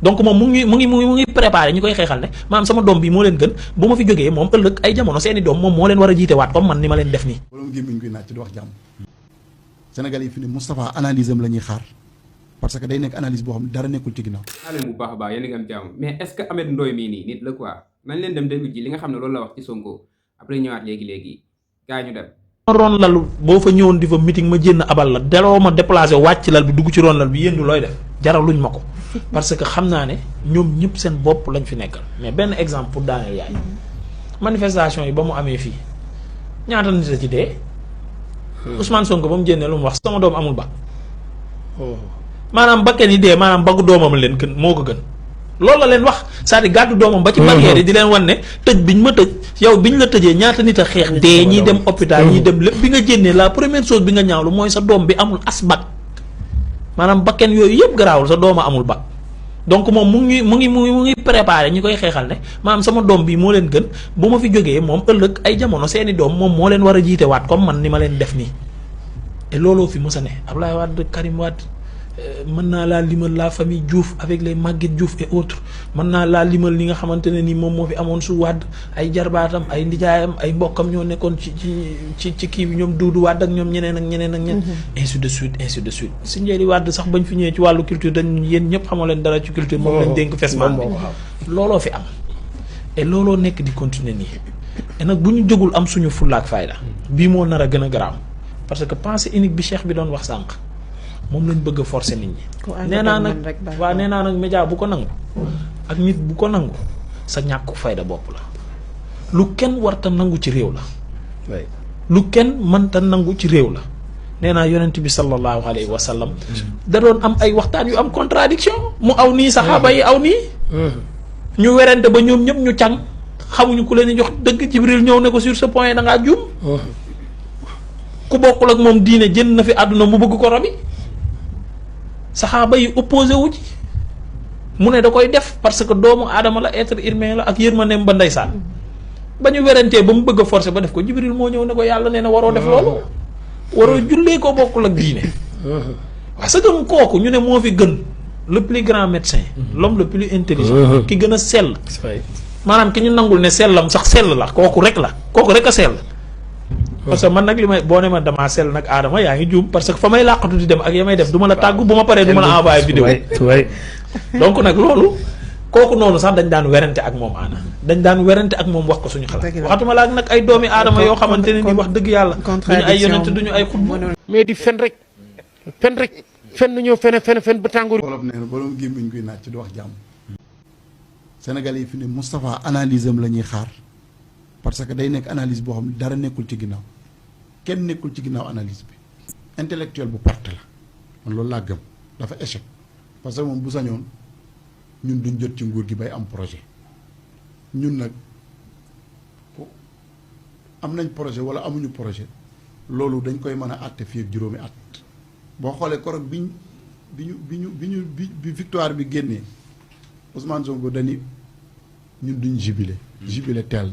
donc moom mu ngi préparé ñu koy xeexal ne maanaam sama doom bi moo leen gën bu ma fi jógee moom ëllëg ay jamono seeni doom moom moo leen war a jiite waat comme man ni ma leen def nii. borom gémmiñ koy naaj ci di wax jàmm. Sénégal yi fi ne Moustapha analyse am la ñuy xaar parce que day nekk analyse boo xam ne dara nekkul ci ginnaaw. leen bu baax a baax yéen a ngi am jàmm mais est-ce que Ameth Ndoye mii nii nit la quoi nañ leen dem déglu ji li nga xam ne loolu la wax ci Sonko après ñëwaat léegi gaa ñu dem. ron lalu boo fa ñëwoon di fa meeting ma jénn abal la deloo ma déplacé wàcc lal bi dugg ci ron lal bi yéen du looy def jaraluñ ma ko parce que xam naa ne ñoom ñëpp seen bopp lañ fi nekkal mais benn exemple pour daaneel yaay manifestation yi ba mu amee fii ñaata nit a ci dee Ousmane Sonko ba mu jénnee lu mu wax sama doom amul ba maanaam bakken yi dee maanaam baggu doomam leen gën moo ko gën loolu la leen wax c'est-à-dire gàddu doomam ba ci barrière yi di leen wan ne tëj biñ ma tëj yow biñ la tëjee ñaata nit a xeex dee ñiy dem hôpital ñiy dem lépp bi nga jénnee la première chose bi nga ñaawlu mooy sa doom bi amul as bac maanaam bakken yooyu yëpp garaawul sa dooma amul bac donc moom mu ngi préparé ñu koy xeexal ne maanaam sama doom bi moo leen gën bu ma fi jógee moom ëllëg ay jamono seeni doom moom moo leen war a jiite waat comme man ni ma leen def nii et looloo fi mës a ne Abdoulaye Wade Karim Wade mën naa laa limal la famille Diouf avec les Maguette Diouf et autres mën naa laa limal li nga xamante ne ni moom moo fi amoon su Wade ay jarbaatam ay ndijaayam ay mbokkam ñoo nekkoon ci kii bi ñoom Doudou Wade ak ñoom ñeneen ak ñeneen ainsi de suite si njëri Wade sax bañ fi ñëwee ci wàllu culture dañ yéen ñëpp xamoo leen dara ci culture moom lañ dénk fesman bi looloo fi am et looloo nekk di continuer nii et nag bu ñu jógul am suñu fullaak fayda bii moo nar a gën a garaaw parce que pensée unique bi cheikh bi doon wax sànq moom lañ bëgg a forcer nit ñi nee naa nag média bu ko nangu ak nit bu ko nangu sa ñàkku fayda bopp la lu kenn warta nangu ci réew la lu kenn mënta nangu ci réew la nee naa yonent bi sallallahu alayhi wa sallam da doon am ay waxtaan yu am contradiction mu aw nii saxaaba yi aw nii ñu werante ba ñoom ñëpp ñu càng xamuñu ku leen jox dëgg Jibril ñëw ne ko sur ce point da ngaa juum ku bokkul ak moom diine jënd na fi àdduna mu bëgg ko rabi saxaaba yi opposé wu ci mu ne da koy def parce que doomu aadama la être humain la ak yërmandeem ba ndeysaan ba ñu werantee ba mu bëgg a forcer ba def ko Jibril moo ñëw ne ko yàlla nee na waroo def loolu waroo jullee ko bokkul ak diine parce que kooku ñu ne moo fi gën le plus grand médecin l'homme le plus intelligent ki gën a sell maanaam ki ñu nangul ne sellam sax sell la kooku rek a sell parce que man nag li may boo ne ma damaa sell nag aadama yaa ngi juum parce que fa may làqatu di dem ak ya may def du ma la tàggu bu ma paree du ma la envoyé vidéo donc nag loolu kooku noonu sax dañ daan werante ak moom dañ daan werante ak moom wax ko suñu xalaat waxatuma la ak nag ay doomi aadama yoo xamante ne ni wax dëgg yàlla duñu ay yonente duñu ay xutba mais di fen rek fen ñëw fen ba tàngoor wolof nee na borom gémmiñ koy naaj ci di wax jàmm Sénégal yi fi ne Moustapha analyse am la ñuy xaar parce que day nekk analyse boo xam ne dara nekkul ci ginnaaw kenn nekkul ci ginnaaw analyse bi intellectuel bu perte la man loolu laa gëm dafa échec parce que moom bu sañoon ñun duñ jot ci nguur gi bay am projet ñun nag am nañ projet wala amuñu projet loolu dañ koy mën a àtte fii ak juróomi at boo xoolee korog bi victoire bi génnee Ousmane Sonko dani ñun duñ jubilé teel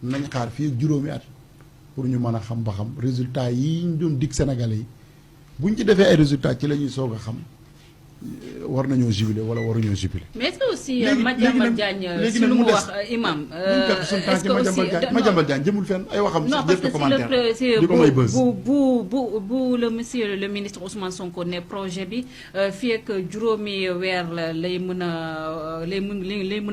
na nañ xaar fii ak juróomi at pour ñu mën a xam ba xam résultat yi ñu doon dig Sénégalais yi buñ ci defee ay résultats ci la ñuy soog a xam war nañoo jubilé wala waruñoo jubilé. mais est-ce que aussi Madiambal Diagne si lu mu wax imam est-ce que aussi Madiambal Diagne jëmul fenn ay waxam non parce que bu le monsieur le ministre Ousmane Sonko ne projet bi fii ak juróomi weer la lay mën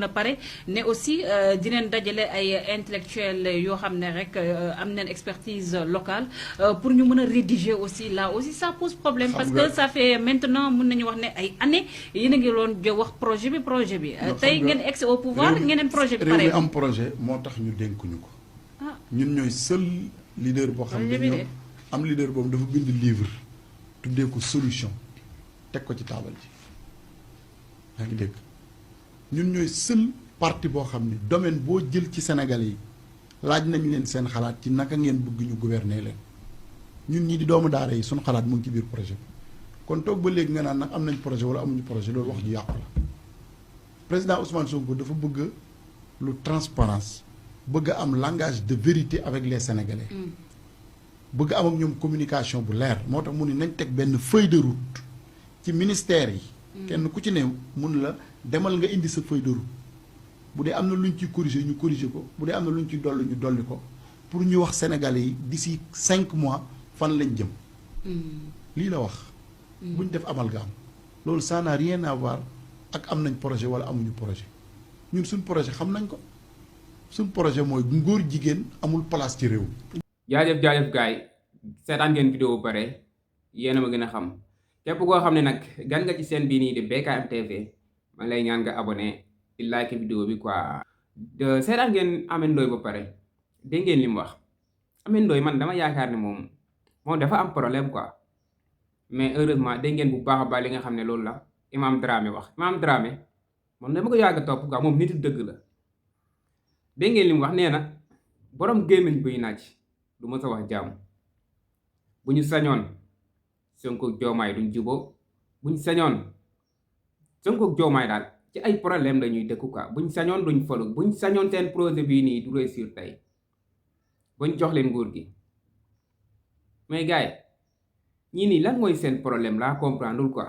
a pare ne aussi dinañ dajale ay intellectuels yoo xam ne rek am nañ expertise locale pour ñu mën a rédiger aussi là aussi ça pose problème parce que ça fait maintenant mën nañu wax ne ay année yéen a ngi doon wax projet bi tey ngeen egg au pouvoir ngeen projet bi pare réew mi am projet moo tax ñu dénkuñu ko ñun ñooy seul leader boo xam ne ñoom am leader boobu dafa bind livre tuddee ko solution teg ko ci taabal ji yaa ngi dégg ñun ñooy seul parti boo xam ne domaine boo jël ci Sénégalais yi laaj nañ leen seen xalaat ci naka ngeen bëgg ñu gouverner leen ñun ñi di doomu daara yi suñu xalaat mu ngi ci biir projet bi kon toog ba léegi nga naan nag am nañ projet wala amuñu projet loolu wax ju yàqu la président Ousmane Sonko dafa bëgg lu transparence bëgg am langage de vérité avec les Sénégalais bëgg am ak ñoom communication bu leer moo tax mu ni nañ teg benn feuille de route ci ministère yi kenn ku ci ne mun la demal nga indi sa feuille de route bu dee am na luñ ciy corriger ñu corriger ko bu dee am na luñ ciy dolli ñu dolli ko pour ñu wax Sénégalais yi d'ici 5 mois fan lañ jëm. lii la wax. buñ def amalgame loolu ça n'a rien à voir ak am nañ projet wala amuñu projet ñun suñ projet xam nañ ko suñ projet mooy ngóor jigéen amul place ci réew. jaajëf gaay seetaan ngeen vidéo bu pare yéen a ma gën a xam képp koo xam ne nag gan nga ci seen bii nii di BKM TV ma ngi lay ñaan nga abonné di like vidéo bi quoi. seetaan ngeen Ameth Ndoye ba pare dégg ngeen li mu wax Ameth Ndoye man dama yaakaar ne moom dafa am problème quoi mais heureusement dégg ngeen bu baax a baax li nga xam ne loolu la Imam Dramé wax. Imam Dramé man dama ko yàgg a topp quoi moom nitu dëgg la dégg ngeen li mu wax nee na borom gémmiñ buy naaj du ma sa wax jàmm bu ñu sañoon Sonko Diomaye duñ juboo bu ñu sañoon Sonko Diomaye daal ci ay problème lañuy dëkku quoi bu ñu sañoon duñ falu bu ñu sañoon seen projet bii nii du réussir tey bañ jox leen nguur gi mais gars yi ñii nii lan mooy seen problème laa comprendreul quoi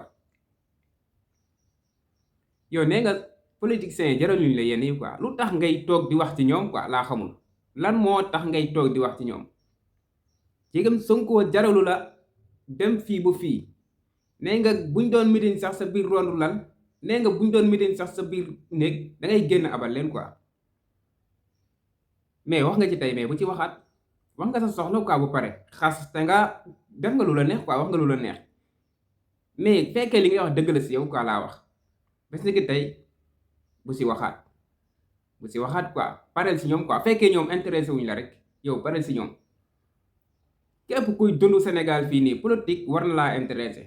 yow nee nga politiciens yi jaraluñ la yenn yi quoi lu tax ngay toog di wax ci ñoom quoi laa xamul lan moo tax ngay toog di wax ci ñoom jégam Sonko jaralu la dem fii ba fii nee nga buñ doon meeting sax sa biir rondu lan nee nga buñ doon meeting sax sa biir néeg da ngay génn abal leen quoi mais wax nga ci tey mais bu ci waxaat wax nga sa soxla quoi bu pare xas te nga def nga lu la neex quoi wax nga lu la neex mais fekkee li ngay wax dëgg la si yow quoi laa wax bés ni ki tey bu si waxaat quoi pareel si ñoom quoi fekkee ñoom intéressé wuñ la rek yow pareel si ñoom képp kuy dund Sénégal fii nii politique war na laa intéressé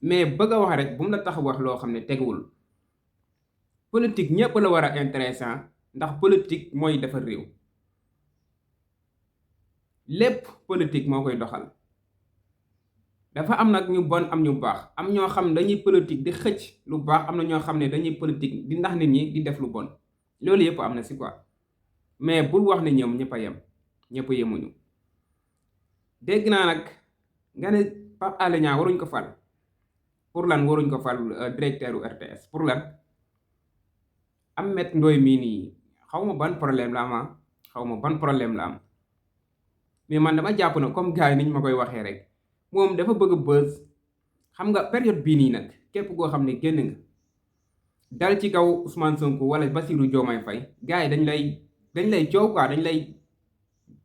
mais bëgg a wax rek bu mu la tax wax loo xam ne teguwul politique ñépp la war a intéressant ndax politique mooy defar réew lépp politique moo koy doxal dafa am nag ñu bon am ñu baax am ñoo xam ne dañuy politique di xëcc lu baax am na ñoo xam ne dañuy politique di ndax nit ñi di def lu bon loolu yëpp am na si quoi mais bul wax ne ñoom ñëpp a yem ñëpp a yemuñu dégg naa nag nga ne Pape Alé Niang waruñ ko fal pour lan waruñ ko fal directeur u RTS pour lan Ameth Ndoye mii nii xaw ma ban problème la am mais man dama jàpp na comme gars yi niñ ma koy waxee rek moom dafa bëgg buzz xam nga période bii nii nag képp koo xam ne génn nga dal ci kaw Ousmane Sonko wala Bassirou Diomaye Faye gars yi dañ lay coow quoi dañ lay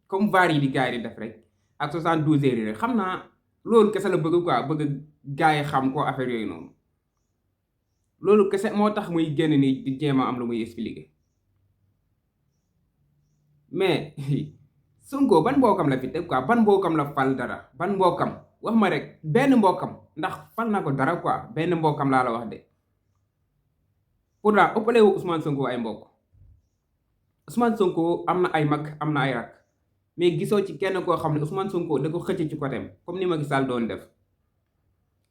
comme var yi di gars yi di def rek ak 72 heures yi rek xam naa loolu kese la bëgg quoi bëgg gars yi xam ko affaire yooyu noonu loolu kese moo tax muy génn ni di jéem a am lu muy expliquer mais Sonko ban mbokkam la fi teg quoi ban mbokkam la fal dara ban mbokkam wax ma rek benn mbokkam ndax fal na ko dara quoi benn mbokkam laa la wax de pourtant ëppale wu Ousmane Sonko ay mbokk Ousmane Sonko am na ay mag am na ay rak mais gisoo ci kenn koo xam ne Ousmane Sonko da ko xëcc ci côté comme ni Macky Sall doon def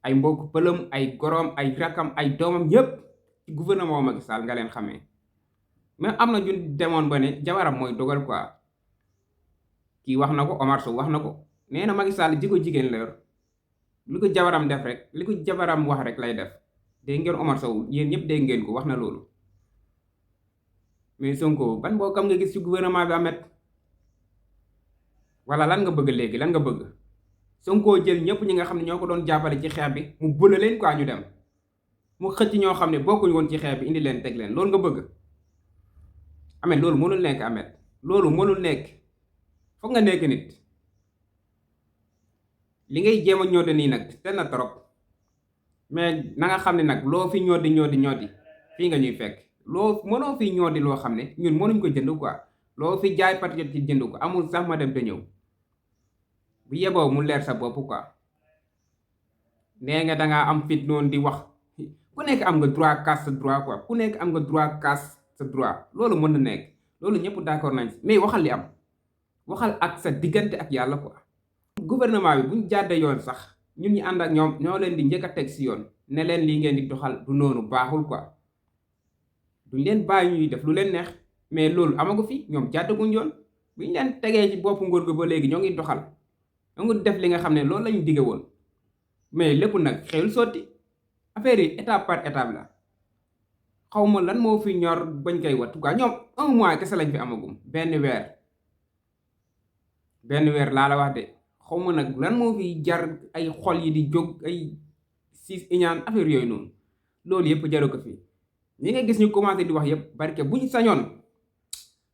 ay mbokk pëlëm ay gorom ay rakam ay doomam yépp ci gouvernement Macky Sall nga leen xamee mais am na ñu demoon ba ne jabaram mooy dogal quoi kii wax na ko Omar Sow wax na ko nee na Macky Sall jiko jigéen la yor li ko jabaram def rek li ko jabaram wax rek lay def dégg ngeen Omar Sow yéen ñëpp dégg ngeen ko wax na loolu mais Sonko ban mbokkam nga gis ci gouvernement bi Ameth wala lan nga bëgg léegi lan nga bëgg Sonko jël ñëpp ñi nga xam ne ñoo ko doon jàppale ci xeex bi mu bële leen quoi ñu dem mu xëcc ñoo xam ne bokkuñu woon ci xeex bi indi leen teg leen loolu nga bëgg Ameth loolu mënul nekk Ameth loolu mënul nekk foog nga nekk nit li ngay jéem a ñoddi nii nag te na trop mais na nga xam ne nag loo fi ñoddi fii nga ñuy fekk loo mënoo fi ñoddi loo xam ne ñun mënuñ ko jënd quoi loo fi jaay patriote ci jënd ko amul sax ma dem te ñëw bu yeboo mu leer sa bopp quoi nee nga dangaa am fit noonu di wax ku nekk am nga droit casse sa droit quoi ku nekk am nga droit casse sa droit loolu mën na nekk loolu ñëpp d'accord nañ si mais waxal li am waxal ak sa diggante ak yàlla quoi. gouvernement bi buñ jàddee yoon sax ñun ñi ànd ak ñoom ñoo leen di njëkk a teg si yoon ne leen lii ngeen di doxal du noonu baaxul quoi duñ leen bàyyi ñuy def lu leen neex mais loolu amagu fi ñoom jàddaguñ yoon buñ leen tegee ci boppu nguur gi ba léegi ñoo ngi doxal ñoo ngi def li nga xam ne loolu lañu dige woon mais lépp nag xewul sotti affaire yi étape par étape la xaw ma lan moo fi ñor bañ koy wat quoi ñoom 1 mois kese lañ fi amagum benn weer laa la wax de xaw ma nag lan moo fi jar ay xol yi di jóg ay siis iñaan affaire yooyu noonu loolu yëpp jaru ko fi ñi nga gis ñu commencé di wax yëpp barke bu ñu sañoon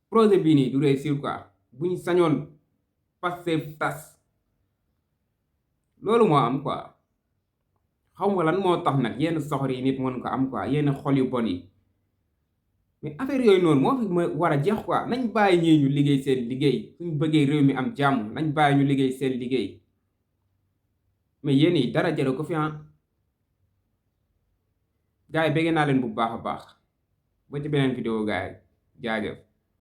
projet bii nii du réussir quoi bu ñu sañoon Pastef tas loolu moo am quoi xaw ma lan moo tax nag yenn soxor yi nit mën ko am quoi yenn xol yu bon yi mais affaire yooyu noonu moo fi ma war a jeex quoi nañ bàyyi ñii ñu liggéey seen liggéey suñ bëggee réew mi am jàmm nañ bàyyi ñu liggéey seen liggéey mais yéen yi dara jëre ko fi gars yi bëgg naa leen bu baax a baax ba ci beneen vidéo gars yi jaajëf